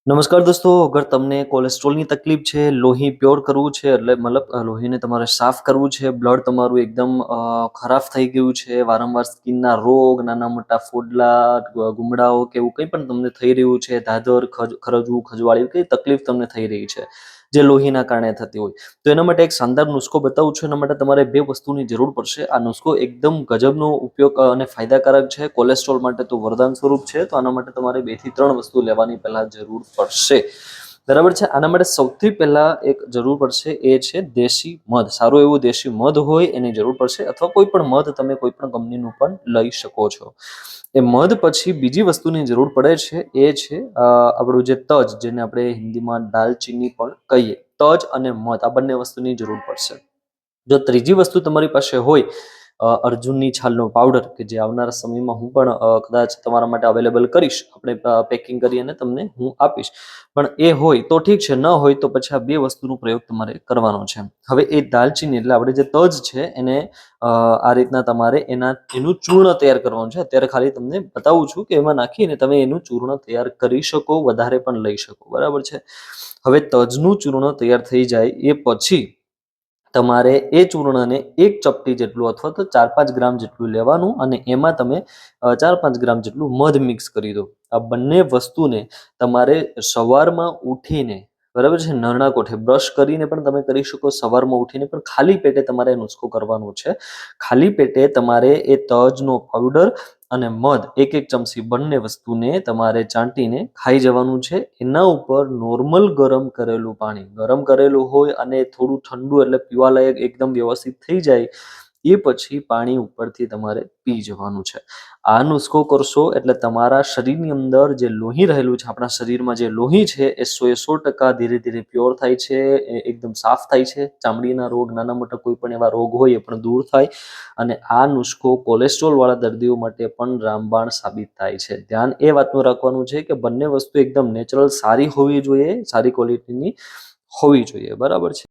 નમસ્કાર દોસ્તો, અગર તમને કોલેસ્ટ્રોલની તકલીફ છે, લોહી પ્યોર કરવું છે, એટલે મતલબ લોહીને તમારે સાફ કરવું છે, બ્લડ તમારું એકદમ ખરાબ થઈ ગયું છે, વારંવાર સ્કિનના રોગ, નાના મોટા ફોડલા, ગુમડાઓ કે એવું કંઈ પણ તમને થઈ રહ્યું છે, ધાધર, ખરજવું, ખજવાળી કઈ તકલીફ તમને થઈ રહી છે, જે લોહીના કારણે થતી હોય, તો એના માટે એક શાનદાર નુસ્ખો બતાવું છું. એના માટે તમારે બે વસ્તુની જરૂર પડશે. આ નુસ્ખો એકદમ ગજબનો ઉપયોગ અને ફાયદાકારક છે. કોલેસ્ટ્રોલ માટે તો વરદાન સ્વરૂપ છે. તો આના માટે તમારે 2 થી 3 વસ્તુ લેવાની પહેલા જરૂર પડશે. બરાબર છે. આના માટે સૌથી પહેલા એક જરૂર પડશે, એ છે દેશી મધ. સારું એવું દેશી મધ હોય એની જરૂર પડશે, અથવા કોઈ પણ મધ તમે કોઈ પણ કંપનીનું પણ લઈ શકો છો. એ મધ પછી બીજી વસ્તુની જરૂર પડે છે, એ છે આપણું જે તજ, જેને આપણે હિન્દીમાં દાલચીની પણ કહીએ. તજ અને મધ આ બંને વસ્તુની જરૂર પડશે. જો ત્રીજી વસ્તુ તમારી પાસે હોય, અર્જુનની છાલનો પાવડર, કે જે આવનારા સમયમાં હું પણ કદાચ તમારા માટે અવેલેબલ કરીશ, આપણે પેકિંગ કરી અને તમને હું આપીશ. પણ એ હોય તો ઠીક છે, ન હોય તો પછી આ બે વસ્તુનો પ્રયોગ તમારે કરવાનો છે. હવે એ દાલચીની એટલે આપણે જે તજ છે એને આ રીતના તમારે એનું ચૂર્ણ તૈયાર કરવાનું છે. અત્યારે ખાલી તમને બતાવું છું કે એમાં નાખીને તમે એનું ચૂર્ણ તૈયાર કરી શકો, વધારે પણ લઈ શકો. બરાબર છે. હવે તજનું ચૂર્ણ તૈયાર થઈ જાય એ પછી તમારે એ ચૂર્ણને 1 ચપટી જેટલું અથવા તો 4-5 ગ્રામ જેટલું લેવાનું, અને એમાં તમે 4-5 ગ્રામ જેટલું મધ મિક્સ કરી દો. આ બંને વસ્તુને તમારે સવારમાં ઉઠીને, બરાબર છે, નરણા કોઠે બ્રશ કરીને પણ તમે કરી શકો, સવારમાં ઉઠીને પણ ખાલી પેટે તમારે નુસ્ખો કરવાનો છે. ખાલી પેટે તમારે એ તજનો પાવડર અને મધ 1-1 ચમચી બંને વસ્તુને તમારે ચાંટીને ખાઈ જવાનું છે. એના ઉપર નોર્મલ ગરમ કરેલું પાણી, ગરમ કરેલું હોય અને થોડું ઠંડુ, એટલે પીવાલાયક એકદમ વ્યવસ્થિત થઈ જાય એ પછી પાણી ઉપરથી તમારે પી જવાનું છે. આ નુસ્ખો કરશો એટલે તમારા શરીરની અંદર જે લોહી રહેલું છે, આપણા શરીરમાં જે લોહી છે એ 100% ધીરે ધીરે પ્યોર થાય છે, એ એકદમ સાફ થાય છે. ચામડીના રોગ, નાના મોટા કોઈ પણ એવા રોગ હોય એ પણ દૂર થાય. અને આ નુસ્ખો કોલેસ્ટ્રોલ વાળા દર્દીઓ માટે પણ રામબાણ સાબિત થાય છે. ધ્યાન એ વાતનું રાખવાનું છે કે બંને વસ્તુ એકદમ નેચરલ સારી હોવી જોઈએ, સારી ક્વોલિટીની હોવી જોઈએ. બરાબર છે.